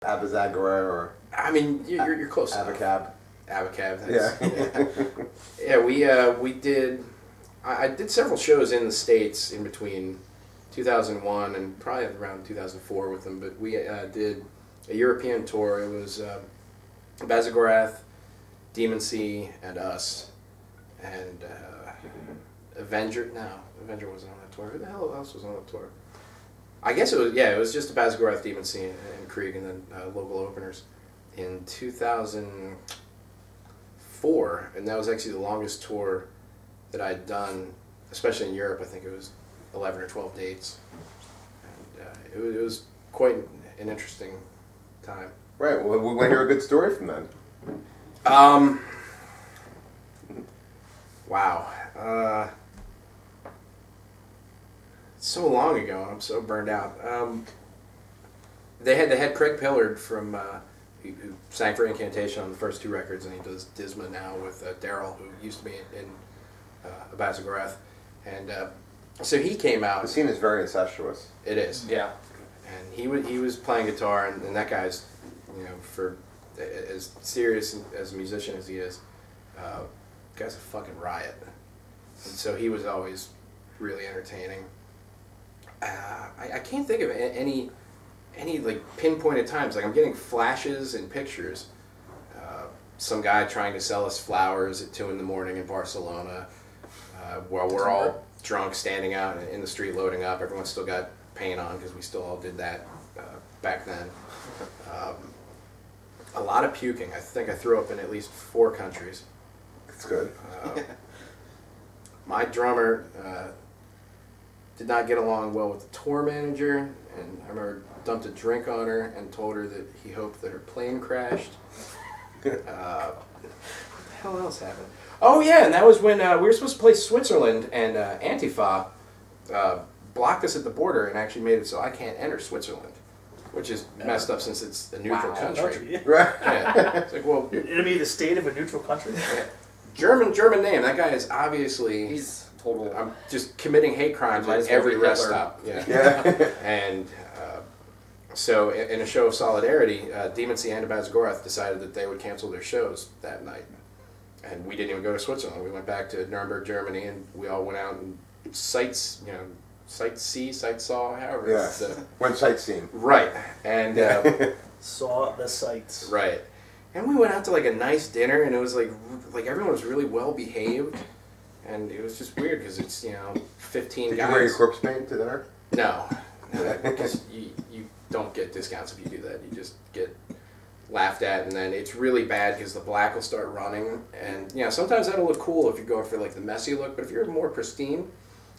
Abazagara or... I mean, you're close Abacab. Abacab. Yeah. We did... I did several shows in the States in between 2001 and probably around 2004 with them, but we did a European tour. It was Bazagorath, Demon Sea, and us. And Avenger wasn't on that tour. Who the hell else was on that tour? I guess it was just a Bazagorath, Demon Sea, and Krieg, and then local openers in 2004, and that was actually the longest tour that I'd done, especially in Europe. I think it was 11 or 12 dates, and it was quite an interesting time. Right. Well, we want to hear a good story from them. Wow. So long ago, and I'm so burned out. They had Craig Pillard from who sang for Incantation on the first 2 records, and he does Disma now with Daryl, who used to be in Bazagorath, and so he came out. The scene is very incestuous. It is, yeah. And he was playing guitar, and that guy's, for as serious as a musician as he is, guy's a fucking riot. And so he was always really entertaining. I can't think of any like pinpointed times. Like I'm getting flashes and pictures. Some guy trying to sell us flowers at 2 in the morning in Barcelona, while we're all drunk, standing out in the street loading up. Everyone's still got paint on because we still all did that back then. A lot of puking. I think I threw up in at least 4 countries. That's good. My drummer did not get along well with the tour manager, and I remember dumped a drink on her and told her that he hoped that her plane crashed. What the hell else happened? Oh yeah, and that was when we were supposed to play Switzerland, and Antifa blocked us at the border and actually made it so I can't enter Switzerland, which is messed up since it's a neutral country. Right. Yeah. It's like, well, it'd be the state of a neutral country. Yeah. German name. That guy is obviously he's total. I'm just committing hate crimes at every rest stop. Yeah. And so in a show of solidarity, Demon Sea and Bazagorath decided that they would cancel their shows that night. And we didn't even go to Switzerland. We went back to Nuremberg, Germany, and we all went out and sightsaw, however. Yeah. Went sightseeing. Right. And saw the sights. Right. And we went out to like a nice dinner, and it was like everyone was really well behaved, and it was just weird because it's 15 Did guys. you wear your corpse paint to dinner? No, because you don't get discounts if you do that. You just get laughed at, and then it's really bad because the black will start running, and sometimes that'll look cool if you're going for like the messy look, but if you're more pristine,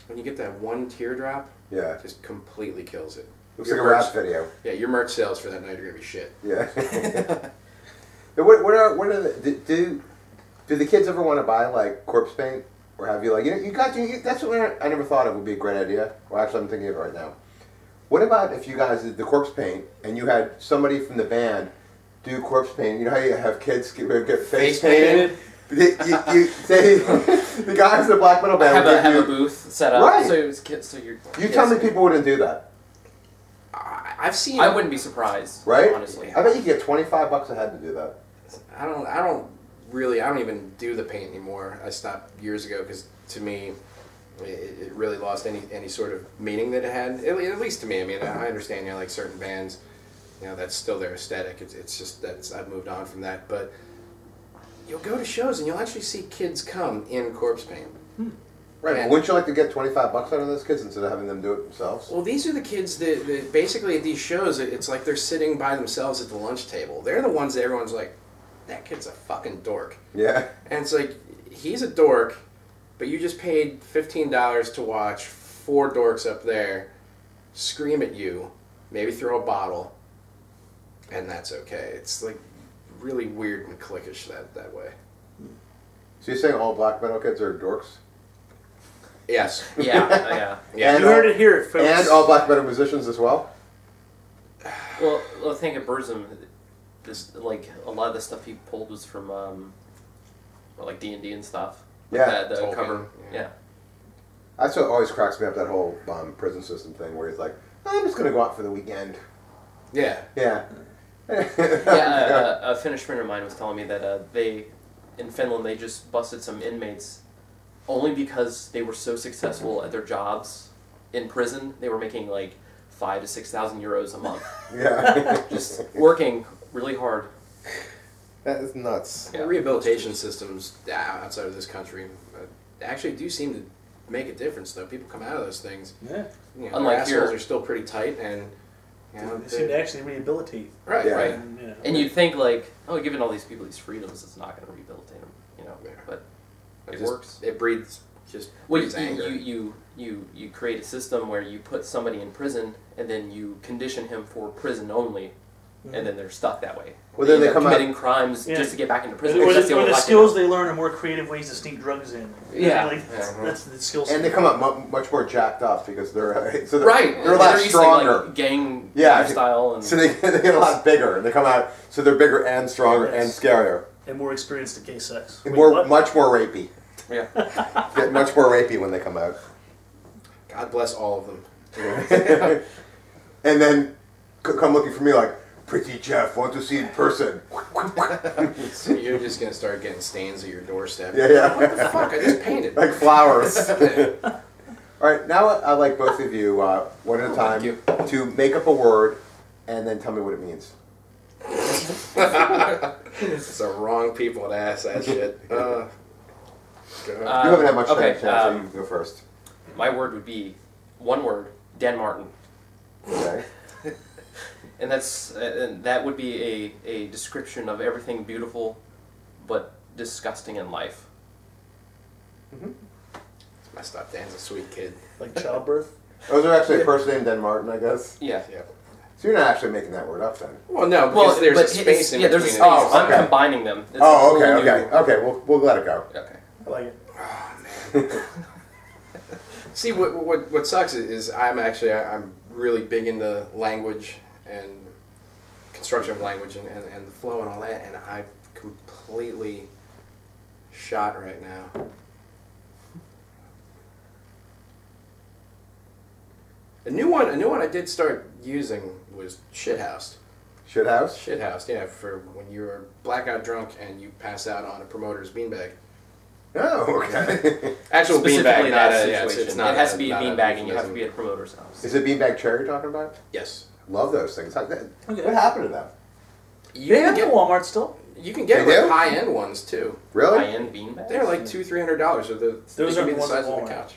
when you get that one teardrop, it just completely kills it. Looks like a rap video. Yeah, your merch sales for that night are gonna be shit. Yeah. What are do the kids ever want to buy like corpse paint, or have you that's what I never thought it would be a great idea. Well, actually, I'm thinking of it right now. What about if you guys did the corpse paint and you had somebody from the band do corpse paint? You know how you have kids get face painted? The guys in the black metal band have a booth set up, right? So you tell me people wouldn't do that. I've seen. I wouldn't be surprised, right? Honestly, I bet you could get $25 a head to do that. I don't even do the paint anymore. I stopped years ago because to me, it really lost any sort of meaning that it had. At least to me. I mean, I understand like certain bands, that's still their aesthetic. It's just that I've moved on from that. But you'll go to shows and you'll actually see kids come in corpse paint. Right. Well, wouldn't you like to get $25 out of those kids instead of having them do it themselves? Well, these are the kids that basically at these shows, it's like they're sitting by themselves at the lunch table. They're the ones that everyone's like, that kid's a fucking dork. Yeah. And it's like, he's a dork, but you just paid $15 to watch 4 dorks up there scream at you, maybe throw a bottle, and that's okay. It's like really weird and cliquish that way. So you're saying all black metal kids are dorks? Yes. Yeah. You heard it here, folks. And all black metal musicians as well? Well, think of Burzum. This like a lot of the stuff he pulled was from like D&D and stuff. Yeah. The Tolkien, cover. Yeah. That's what always cracks me up, that whole prison system thing where he's like, I'm just going to go out for the weekend. Yeah. Yeah. Yeah, a Finnish friend of mine was telling me that in Finland, they just busted some inmates only because they were so successful at their jobs in prison. They were making like 5,000 to 6,000 euros a month. Yeah. Just working really hard. That is nuts. Yeah. Rehabilitation systems outside of this country actually do seem to make a difference, though. People come out of those things. Yeah. You know, Unlike their assholes here. are still pretty tight, and you know, They seem to actually rehabilitate. right, Yeah. right. And, you know, And you'd think like, oh, giving all these people these freedoms, it's not going to rehabilitate them, you know. Yeah. But it just, works. It breeds just Well, breeds anger. you create a system where you put somebody in prison and then you condition him for prison only, and then they're stuck that way. Well, then they end up come out- committing crimes Yeah. just to get back into prison. Or because that's the, the or only the way skills they learn are more creative ways to sneak drugs in. Yeah. Like, that's the skill set. And they come up much more jacked up because they're so they're, Right. They're a lot used to, stronger. like, gang Yeah. lifestyle and So they get a lot bigger. And they come out, so they're bigger and stronger and Yes. scarier. And more experienced in gay sex. And Wait, more, what? much more rapey. yeah. Get much more rapey when they come out. God bless all of them. And then come looking for me like, pretty Jeff, want to see in person. So you're just gonna start getting stains at your doorstep. Yeah, yeah. What the fuck? I just painted. Like flowers. All right, now I'd like both of you, one at a time, Thank to make up a word and then tell me what it means. It's the wrong people to ask that shit. Go ahead. You haven't had much time, okay, so you can go first. My word would be one word: Dan Martin. Okay. And that would be a description of everything beautiful, but disgusting in life. It's messed up. Dan's a sweet kid. Like childbirth. Oh, is there actually a person named Dan Martin, I guess? Yeah. Yeah. So you're not actually making that word up then? Well, no, because there's a but space in yeah, between. there's a space. Oh, I'm okay. combining them. It's a Oh, whole okay, new- okay. Okay, we'll let it go. Okay. I like it. See, what sucks is I'm really big into language and construction of language and the flow and all that, and I'm completely shot right now. A new one I did start using was shithoused. Shithouse? Shithoused, yeah, for when you're blackout drunk and you pass out on a promoter's beanbag. Oh, okay. Actual Specifically beanbag, not that a, yeah, situation. it's not it has to be a not beanbag, and you have euphemism. to be at a promoter's house. Is it beanbag chair you're talking about? Yes. Love those things. What Okay. happened to them? You They can have get at Walmart still. you can get They like do? high-end ones too. Really? High-end beanbags. They're like $200-300. So Those they aren't can be the the ones size at of the Walmart. couch.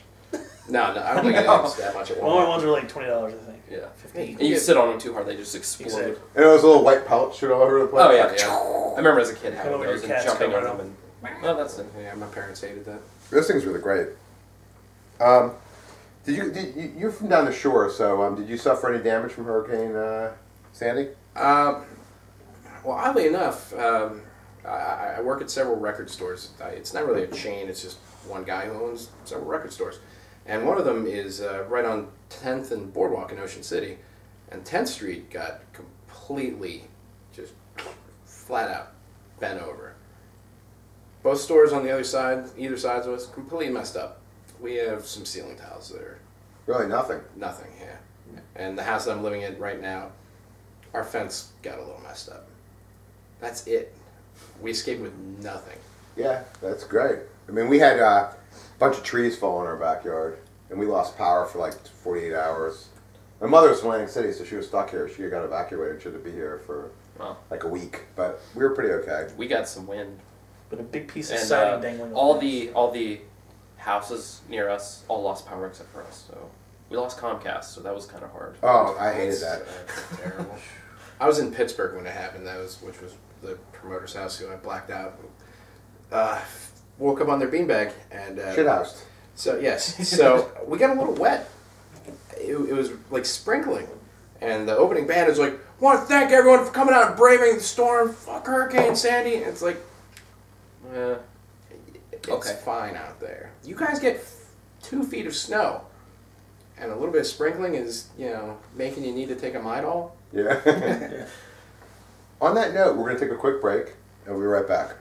No, I don't think No. it's that much at Walmart Walmart. ones are like $20, I think. Yeah. 15. And you sit on them too hard, they just explode. Exactly. And it was a little white pellets shoot all over the place. Oh yeah, yeah. I remember as a kid having Come over those your and cats jumping on covered them. And, well, that's it. Yeah, my parents hated that. This thing's really great. You're from down the shore, so did you suffer any damage from Hurricane Sandy? Well, oddly enough, I work at several record stores. It's not really a chain, it's just one guy who owns several record stores. And one of them is right on 10th and Boardwalk in Ocean City. And 10th Street got completely, just flat out bent over. Both stores on the other side, either sides of us, completely messed up. We have some ceiling tiles that are Really, nothing. nothing, yeah. And the house that I'm living in right now, our fence got a little messed up. That's it. We escaped with nothing. Yeah, that's great. I mean, we had a bunch of trees fall in our backyard, and we lost power for like 48 hours. My mother's from Atlantic City, so she was stuck here. She got evacuated. She had to be here for Wow. like a week, but we were pretty okay. We got some wind. But a big piece of And siding dangling. all off the houses near us all lost power except for us. So we lost Comcast, so that was kind of hard. Oh, I hated that. That's terrible. I was in Pittsburgh when it happened. Which was the promoter's house who I blacked out. Woke up on their beanbag and Shithoused. so yes, so we got a little wet. It was like sprinkling, and the opening band is like, "Want to thank everyone for coming out and braving the storm. Fuck Hurricane Sandy." And it's like, it's Okay. fine out there. You guys get 2 feet of snow, and a little bit of sprinkling is, making you need to take a Midol. Yeah. On that note, we're going to take a quick break, and we'll be right back.